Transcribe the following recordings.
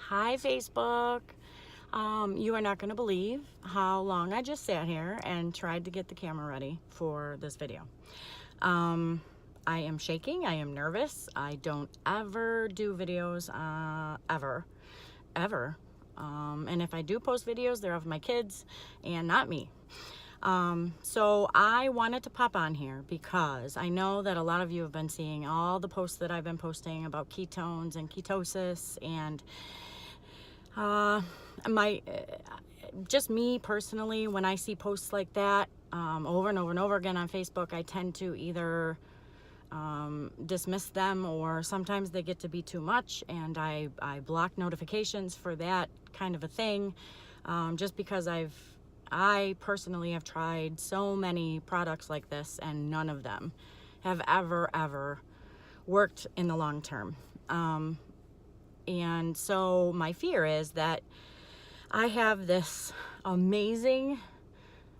Hi, Facebook. You are not going to believe how long I just sat here and tried to get the camera ready for this video. I am shaking. I am nervous. I don't ever do videos, ever. And if I do post videos, they're of my kids and not me. So I wanted to pop on here because I know that a lot of you have been seeing all the posts that I've been posting about ketones and ketosis, and just me personally, when I see posts like that over and over and over again on Facebook, I tend to either dismiss them, or sometimes they get to be too much, and I block notifications for that kind of a thing, just because I personally have tried so many products like this, and none of them have ever worked in the long term. And so my fear is that I have this amazing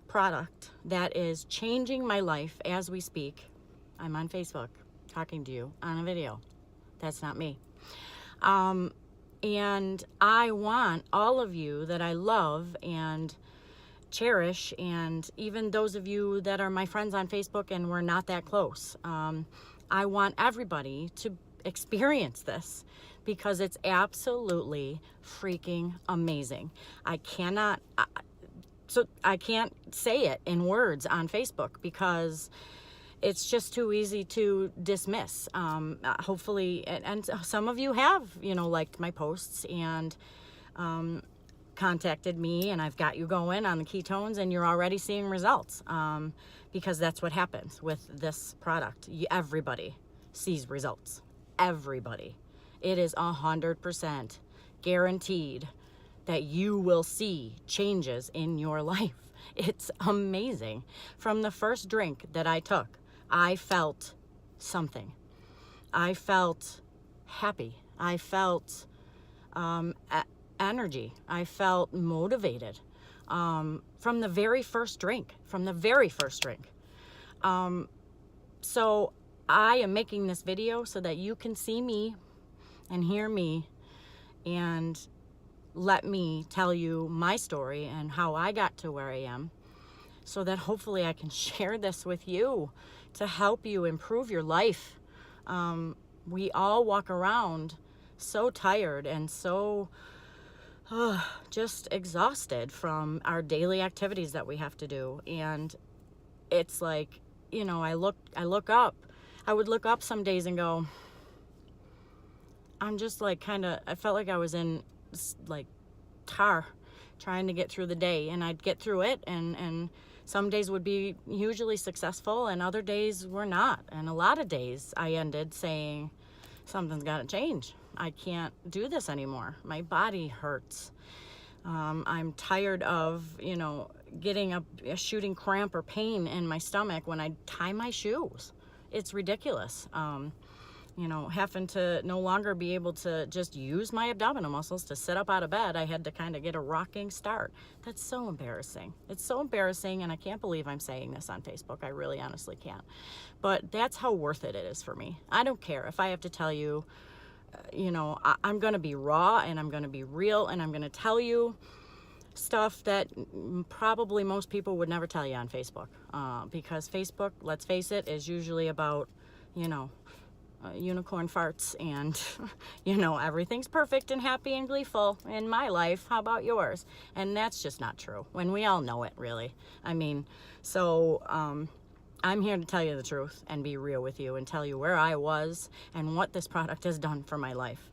product that is changing my life as we speak. I'm on Facebook talking to you on a video. That's not me. And I want all of you that I love and cherish, and even those of you that are my friends on Facebook and we're not that close, I want everybody to experience this because it's absolutely freaking amazing. I can't say it in words on Facebook because it's just too easy to dismiss. Hopefully, and some of you have, liked my posts and contacted me, and I've got you going on the ketones, and you're already seeing results, because that's what happens with this product. Everybody sees results. Everybody. It is 100% guaranteed that you will see changes in your life. It's amazing. From the first drink that I took, I felt something. I felt happy. I felt energy. I felt motivated from the very first drink. So I am making this video so that you can see me and hear me and let me tell you my story and how I got to where I am, so that hopefully I can share this with you to help you improve your life. We all walk around so tired and so just exhausted from our daily activities that we have to do. And it's like, I would look up some days and go, I'm just like I felt like I was in like tar trying to get through the day, and I'd get through it, and some days would be hugely successful and other days were not. And a lot of days I ended saying, something's got to change. I can't do this anymore. My body hurts. I'm tired of, getting a shooting cramp or pain in my stomach when I tie my shoes. It's ridiculous. Having to no longer be able to just use my abdominal muscles to sit up out of bed. I had to kind of get a rocking start. That's so embarrassing. It's so embarrassing, and I can't believe I'm saying this on Facebook. I really honestly can't. But that's how worth it is for me. I don't care if I have to tell you, I'm going to be raw, and I'm going to be real, and I'm going to tell you stuff that probably most people would never tell you on Facebook, because Facebook, let's face it, is usually about, unicorn farts and everything's perfect and happy and gleeful in my life. How about yours? And that's just not true, when we all know it, really. So I'm here to tell you the truth and be real with you and tell you where I was and what this product has done for my life.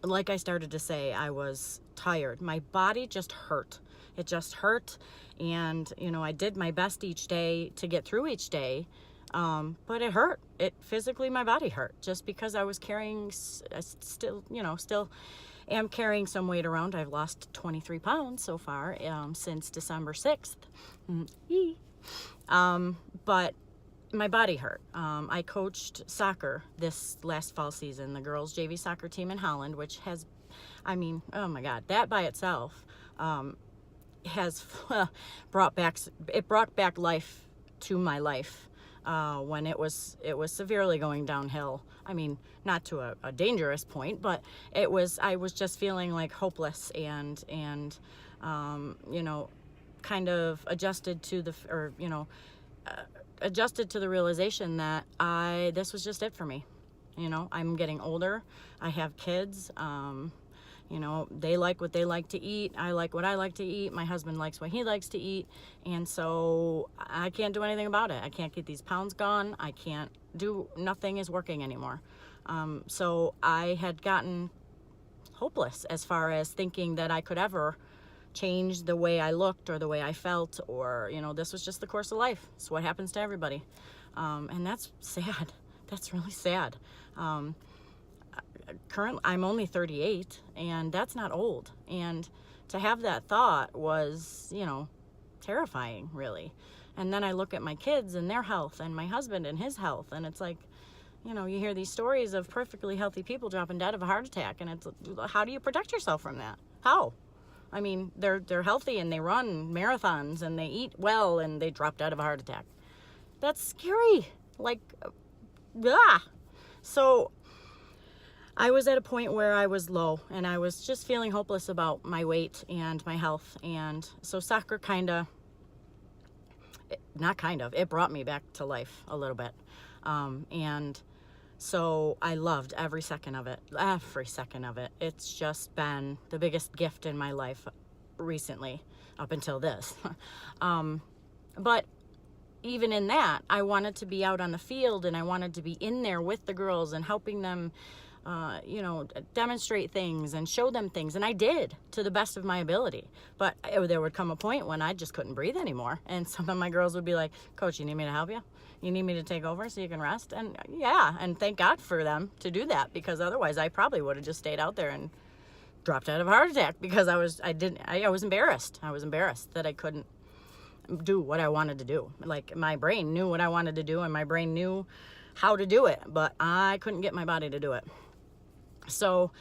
Like I started to say, I was tired. My body just hurt. It just hurt, and I did my best each day to get through each day. But it hurt. Physically, my body hurt, just because I was carrying, still am carrying some weight around. I've lost 23 pounds so far, since December 6th. But my body hurt. I coached soccer this last fall season, the girls' JV soccer team in Holland, which has, oh my God, that by itself, has brought back life to my life. when it was severely going downhill. I mean, not to a dangerous point, but I was just feeling like hopeless and you know, kind of adjusted to the realization that this was just it for me. You know, I'm getting older. I have kids. You know, they like what they like to eat. I like what I like to eat. My husband likes what he likes to eat. And so I can't do anything about it. I can't get these pounds gone. Nothing is working anymore. So I had gotten hopeless as far as thinking that I could ever change the way I looked or the way I felt, or, you know, this was just the course of life. It's what happens to everybody. And that's sad. That's really sad. Currently, I'm only 38, and that's not old. And to have that thought was, you know, terrifying, really. And then I look at my kids and their health, and my husband and his health, and it's like, you know, you hear these stories of perfectly healthy people dropping dead of a heart attack, and it's, how do you protect yourself from that? How? I mean, they're healthy and they run marathons and they eat well and they drop dead of a heart attack. That's scary. Like, ah. So I was at a point where I was low and I was just feeling hopeless about my weight and my health. And so soccer it brought me back to life a little bit. And so I loved every second of it. It's just been the biggest gift in my life recently, up until this. But even in that, I wanted to be out on the field and I wanted to be in there with the girls and helping them, you know, demonstrate things and show them things. And I did, to the best of my ability. But there would come a point when I just couldn't breathe anymore. And some of my girls would be like, Coach, you need me to help you? You need me to take over so you can rest? And yeah, and thank God for them to do that, because otherwise I probably would have just stayed out there and dropped out of a heart attack, because I was embarrassed. I was embarrassed that I couldn't do what I wanted to do. Like, my brain knew what I wanted to do and my brain knew how to do it, but I couldn't get my body to do it. So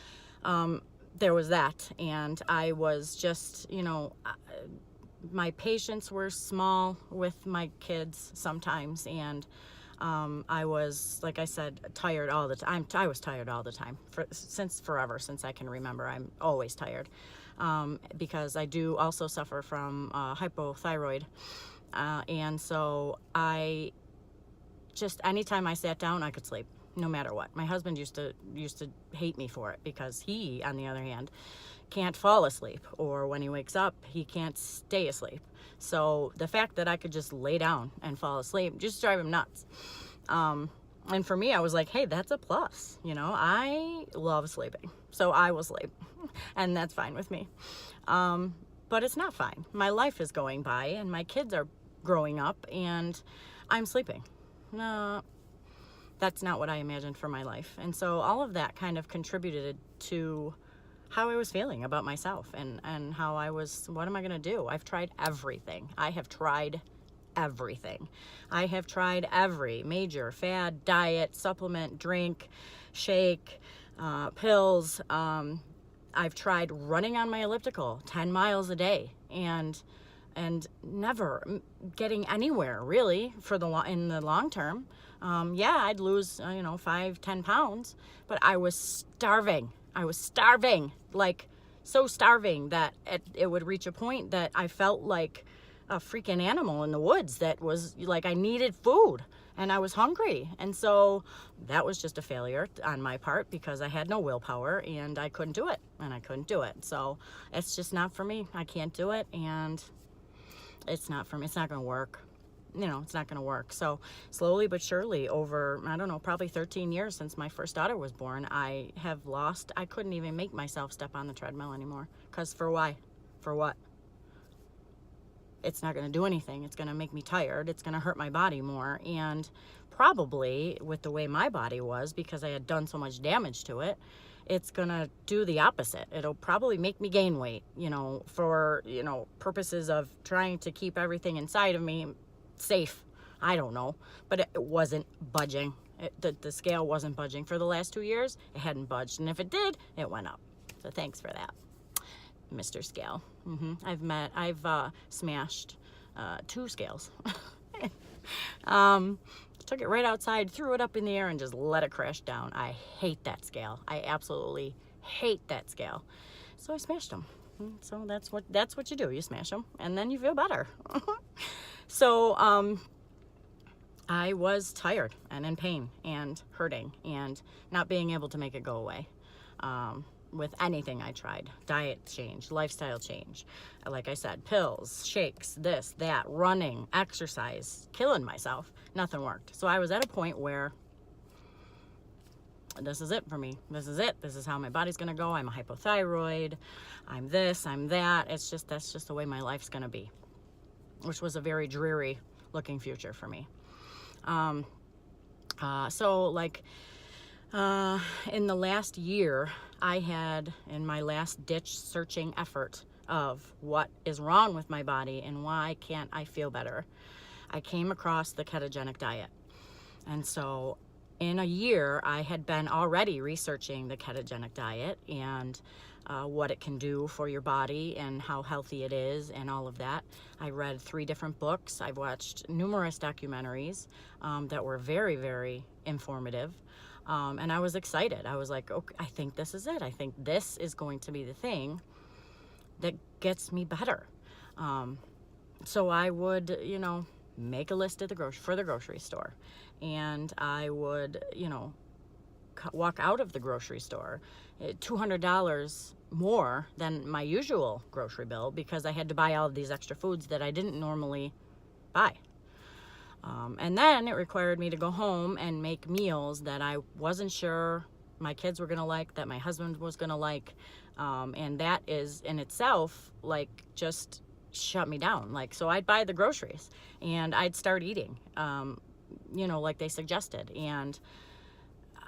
there was that, and I was just, you know, my patience were small with my kids sometimes, and I was, like I said, tired all the time. I was tired all the time since I can remember. I'm always tired, because I do also suffer from hypothyroid, and so anytime I sat down, I could sleep, no matter what. My husband used to hate me for it, because he, on the other hand, can't fall asleep, or when he wakes up, he can't stay asleep. So the fact that I could just lay down and fall asleep just drive him nuts. And for me, I was like, hey, that's a plus. You know, I love sleeping, so I will sleep, and that's fine with me. But it's not fine. My life is going by, and my kids are growing up, and I'm sleeping. No, that's not what I imagined for my life. And so all of that kind of contributed to how I was feeling about myself, and how I was, what am I going to do? I've tried everything. I have tried everything. I have tried every major fad, diet, supplement, drink, shake, pills. I've tried running on my elliptical 10 miles a day and never getting anywhere, really, in the long term. Yeah, I'd lose, 5-10 pounds, but I was starving. Like, so starving that it would reach a point that I felt like a freaking animal in the woods, that was like, I needed food and I was hungry. And so that was just a failure on my part, because I had no willpower and I couldn't do it. So it's just not for me. I can't do it, and it's not for me. It's not going to work. It's not going to work. So slowly but surely, over, I don't know, probably 13 years since my first daughter was born, I couldn't even make myself step on the treadmill anymore. Because for why? For what? It's not going to do anything. It's going to make me tired. It's going to hurt my body more. And probably with the way my body was, because I had done so much damage to it, it's going to do the opposite. It'll probably make me gain weight, for, purposes of trying to keep everything inside of me safe. I don't know. But it wasn't budging. The scale wasn't budging. For the last 2 years, it hadn't budged. And if it did, it went up. So thanks for that, Mr. Scale. I've smashed 2 scales. took it right outside, threw it up in the air, and just let it crash down. I hate that scale. I absolutely hate that scale. So I smashed them. So that's what you do. You smash them, and then you feel better. So I was tired and in pain and hurting and not being able to make it go away. With anything I tried, diet change, lifestyle change, like I said, pills, shakes, this, that, running, exercise, killing myself, nothing worked. So I was at a point where this is it for me. This is it. This is how my body's going to go. I'm a hypothyroid. I'm this, I'm that. That's just the way my life's going to be, which was a very dreary looking future for me. In the last year, I had, in my last ditch searching effort of what is wrong with my body and why can't I feel better, I came across the ketogenic diet. And so in a year, I had been already researching the ketogenic diet and what it can do for your body and how healthy it is and all of that. I read 3 different books. I've watched numerous documentaries that were very, very informative. And I was excited. I was like, okay, I think this is it. I think this is going to be the thing that gets me better. So I would, make a list at for the grocery store. And I would, walk out of the grocery store $200 more than my usual grocery bill because I had to buy all of these extra foods that I didn't normally buy. And then it required me to go home and make meals that I wasn't sure my kids were going to like, that my husband was going to like. And that is in itself, just shut me down. So I'd buy the groceries and I'd start eating, like they suggested. And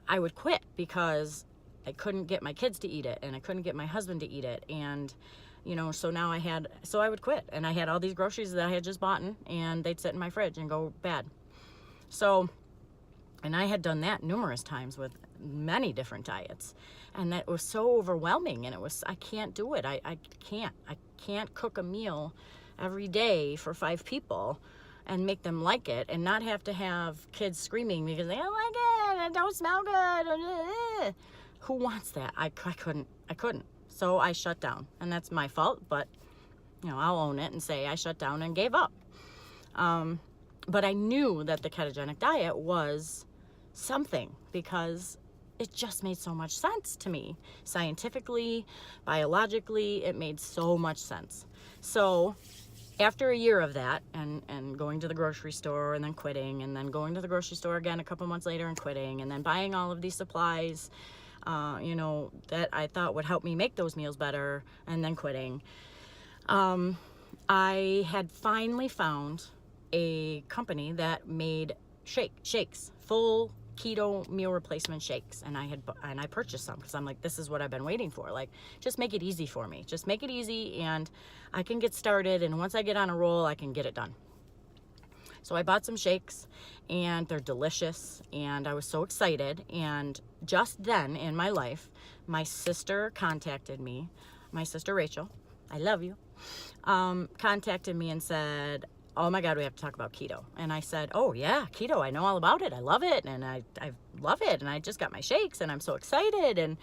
I would quit because I couldn't get my kids to eat it and I couldn't get my husband to eat it. And so I would quit, and I had all these groceries that I had just bought and they'd sit in my fridge and go bad. So, and I had done that numerous times with many different diets, and that was so overwhelming, and I can't do it. I can't cook a meal every day for 5 people and make them like it and not have to have kids screaming because they don't like it, it don't smell good. Who wants that? I couldn't. So I shut down, and that's my fault, but I'll own it and say I shut down and gave up. But I knew that the ketogenic diet was something because it just made so much sense to me. Scientifically, biologically, it made so much sense. So after a year of that and going to the grocery store and then quitting and then going to the grocery store again a couple months later and quitting and then buying all of these supplies that I thought would help me make those meals better and then quitting. I had finally found a company that made shakes, full keto meal replacement shakes. And I purchased some because I'm like, this is what I've been waiting for. Just make it easy for me. Just make it easy and I can get started. And once I get on a roll, I can get it done. So I bought some shakes and they're delicious and I was so excited. And just then in my life, my sister contacted me, my sister Rachel, I love you, contacted me and said, oh my God, we have to talk about keto. And I said, oh yeah, keto, I know all about it. I love it. And I love it. And I just got my shakes and I'm so excited and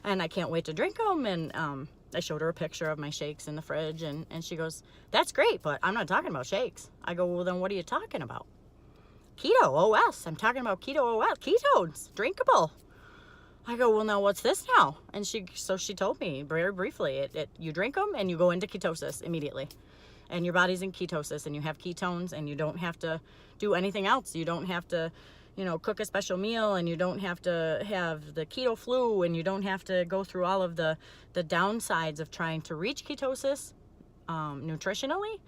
I can't wait to drink them. And I showed her a picture of my shakes in the fridge and she goes, that's great, but I'm not talking about shakes. I go, well, then what are you talking about? Keto OS. I'm talking about keto OS. Ketones, drinkable. I go, well, now what's this now? And she told me very briefly, you drink them and you go into ketosis immediately. And your body's in ketosis and you have ketones and you don't have to do anything else. You don't have to, cook a special meal and you don't have to have the keto flu and you don't have to go through all of the downsides of trying to reach ketosis nutritionally.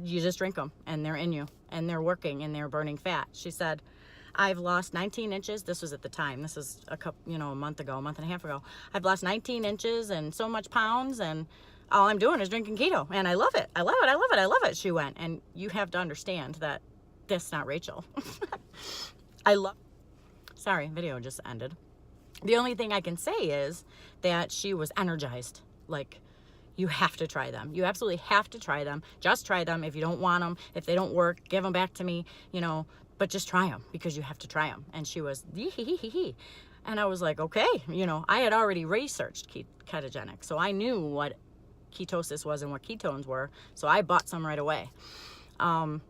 You just drink them and they're in you and they're working and they're burning fat. She said, I've lost 19 inches. This was at the time. This is a month and a half ago. I've lost 19 inches and so much pounds and all I'm doing is drinking keto and I love it. I love it. I love it. I love it. She went, and you have to understand that that's not Rachel. Sorry, video just ended. The only thing I can say is that she was energized. You have to try them. You absolutely have to try them. Just try them. If you don't want them, if they don't work, give them back to me. but just try them because you have to try them. And she was, hee. And I was like, okay, you know, I had already researched ketogenic, so I knew what ketosis was and what ketones were, so I bought some right away. And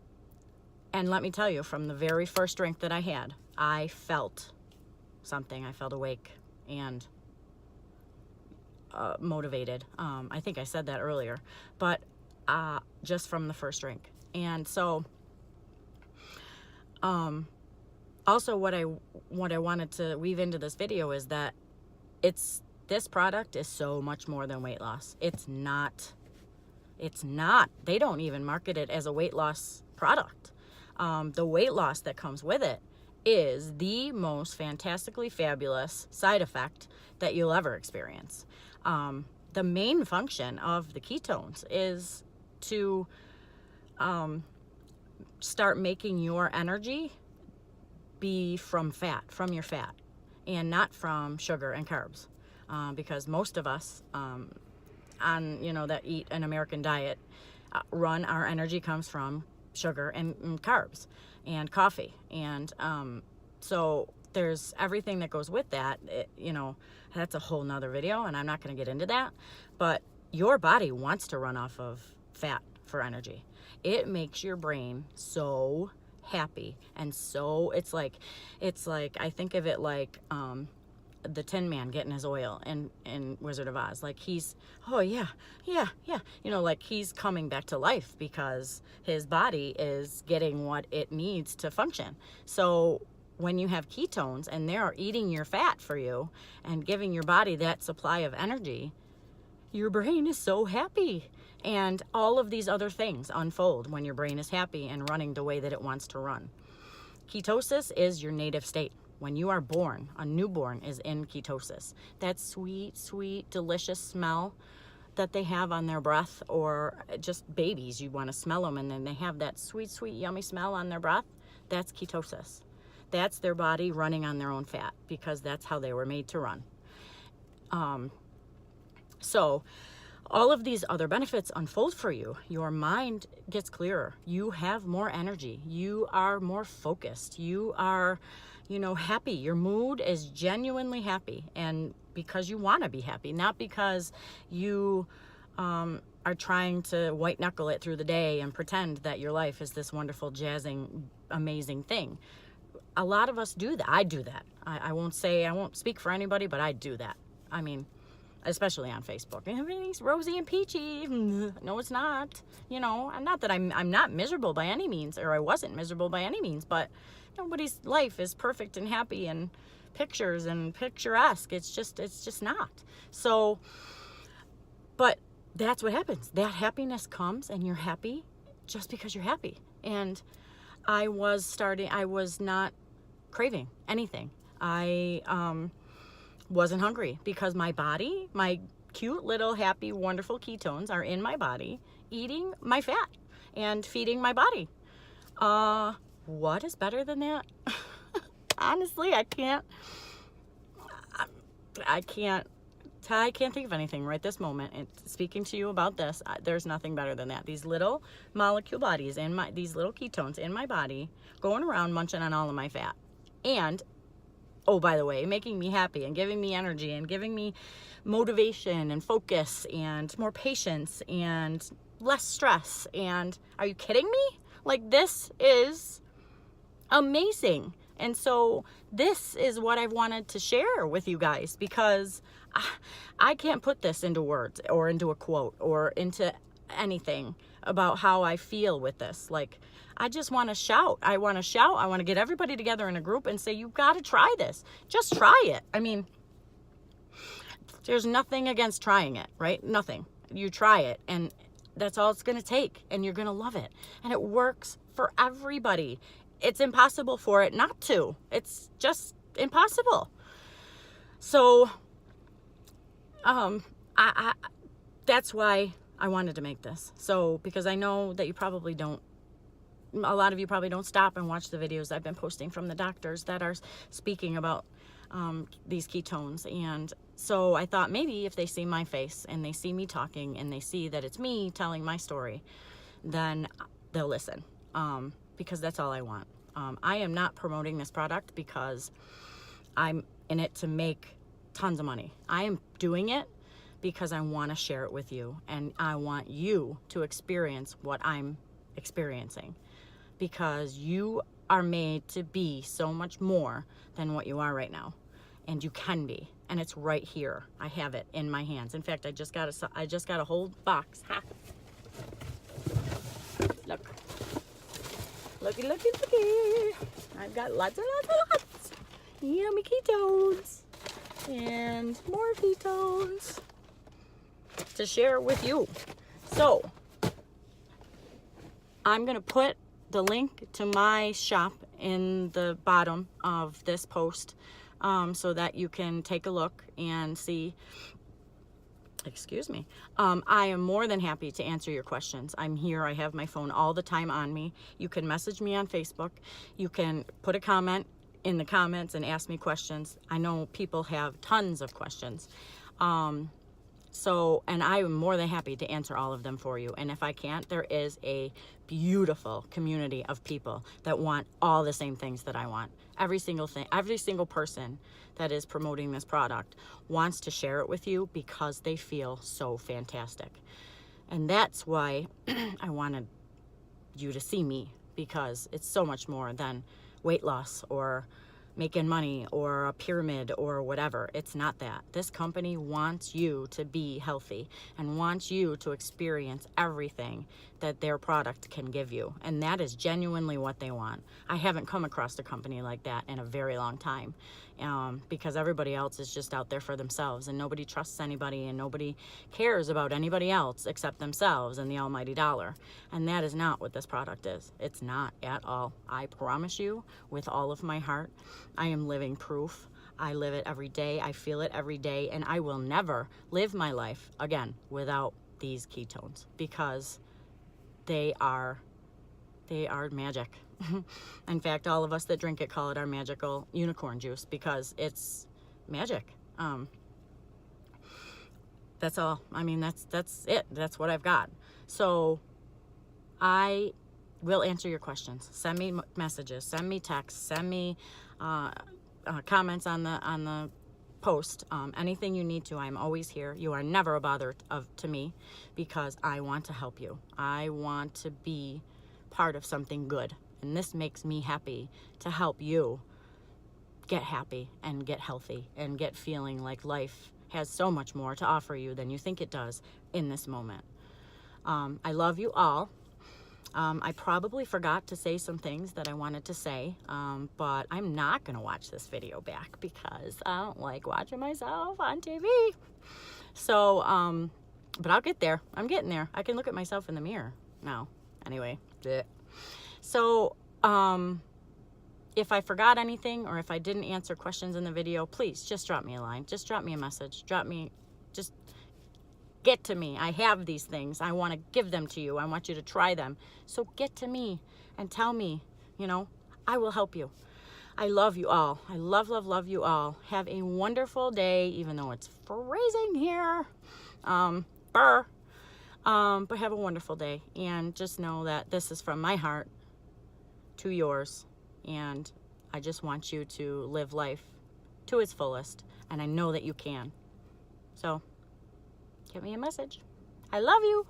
let me tell you, from the very first drink that I had, I felt something. I felt awake and motivated. I think I said that earlier, but just from the first drink. And so also what I wanted to weave into this video is that this product is so much more than weight loss. It's not. They don't even market it as a weight loss product. The weight loss that comes with it is the most fantastically fabulous side effect that you'll ever experience. The main function of the ketones is to start making your energy be from your fat, and not from sugar and carbs, because most of us that eat an American diet our energy comes from sugar and carbs and coffee, and so there's everything that goes with that. That's a whole nother video, and I'm not going to get into that, but your body wants to run off of fat for energy. It makes your brain so happy, and so it's like I think of it like the Tin Man getting his oil in Wizard of Oz. Like he's, oh yeah, like he's coming back to life because his body is getting what it needs to function. So when you have ketones and they're eating your fat for you and giving your body that supply of energy, your brain is so happy. And all of these other things unfold when your brain is happy and running the way that it wants to run. Ketosis is your native state. When you are born, a newborn is in ketosis. That sweet, sweet, delicious smell that they have on their breath, or just babies, you want to smell them, and then they have that sweet, sweet, yummy smell on their breath. That's ketosis. That's their body running on their own fat, because that's how they were made to run. So all of these other benefits unfold for you. Your mind gets clearer. You have more energy. You are more focused. You are, happy. Your mood is genuinely happy, and because you want to be happy, not because you are trying to white knuckle it through the day and pretend that your life is this wonderful, jazzing, amazing thing. A lot of us do that. I do that. I won't speak for anybody, but I do that. I mean, especially on Facebook. Everything's rosy and peachy. No, it's not. Not that I'm not miserable by any means, or I wasn't miserable by any means, but nobody's life is perfect and happy and pictures and picturesque. It's just not. So, but that's what happens. That happiness comes, and you're happy just because you're happy. And I was not craving anything. I wasn't hungry because my body, my cute little happy wonderful ketones are in my body, eating my fat and feeding my body. What is better than that? Honestly, I can't think of anything right this moment. And speaking to you about this, there's nothing better than that. These little molecule bodies these little ketones in my body going around munching on all of my fat. And oh, by the way, making me happy and giving me energy and giving me motivation and focus and more patience and less stress. And are you kidding me? Like, this is amazing. And so this is what I've wanted to share with you guys, because I can't put this into words or into a quote or into anything about how I feel with this. Like, I just want to shout. I want to get everybody together in a group and say, you've got to try this. Just try it. I mean, there's nothing against trying it, right? Nothing. You try it, and that's all it's going to take, and you're going to love it. And it works for everybody. It's impossible for it not to. It's just impossible. So, that's why I wanted to make this. So, because I know that a lot of you probably don't stop and watch the videos I've been posting from the doctors that are speaking about these ketones. And so I thought, maybe if they see my face and they see me talking and they see that it's me telling my story, then they'll listen, because that's all I want. I am not promoting this product because I'm in it to make tons of money. I am doing it because I want to share it with you, and I want you to experience what I'm experiencing, because you are made to be so much more than what you are right now, and you can be, and it's right here. I have it in my hands. In fact, I just got a whole box. Ha. Look. Looky, looky, looky. I've got lots and lots and lots. Yummy ketones. And more ketones to share with you. So, I'm going to put the link to my shop in the bottom of this post so that you can take a look and see. Excuse me. I am more than happy to answer your questions. I'm here. I have my phone all the time on me. You can message me on Facebook. You can put a comment in the comments and ask me questions. I know people have tons of questions. And I am more than happy to answer all of them for you. And if I can't, there is a beautiful community of people that want all the same things that I want. Every single person that is promoting this product wants to share it with you because they feel so fantastic. And that's why I wanted you to see me, because it's so much more than weight loss or making money or a pyramid or whatever. It's not that. This company wants you to be healthy and wants you to experience everything that their product can give you. And that is genuinely what they want. I haven't come across a company like that in a very long time, because everybody else is just out there for themselves, and nobody trusts anybody, and nobody cares about anybody else except themselves and the almighty dollar. And that is not what this product is. It's not at all. I promise you with all of my heart, I am living proof. I live it every day. I feel it every day. And I will never live my life again without these ketones, because they are magic. In fact, all of us that drink it call it our magical unicorn juice, because it's magic. That's all. I mean, that's it. That's what I've got. So I will answer your questions. Send me messages, send me texts, send me comments on the post. Anything you need to, I'm always here. You are never a bother to me, because I want to help you. I want to be part of something good, and this makes me happy to help you get happy and get healthy and get feeling like life has so much more to offer you than you think it does in this moment. I love you all. I probably forgot to say some things that I wanted to say, but I'm not going to watch this video back because I don't like watching myself on TV. So, but I'll get there. I'm getting there. I can look at myself in the mirror now. Anyway. Bleh. So, if I forgot anything, or if I didn't answer questions in the video, please just drop me a line. Just drop me a message. Just get to me. I have these things. I want to give them to you. I want you to try them. So get to me and tell me, I will help you. I love you all. I love, love, love you all. Have a wonderful day, even though it's freezing here. But have a wonderful day. And just know that this is from my heart to yours. And I just want you to live life to its fullest. And I know that you can. So, give me a message. I love you.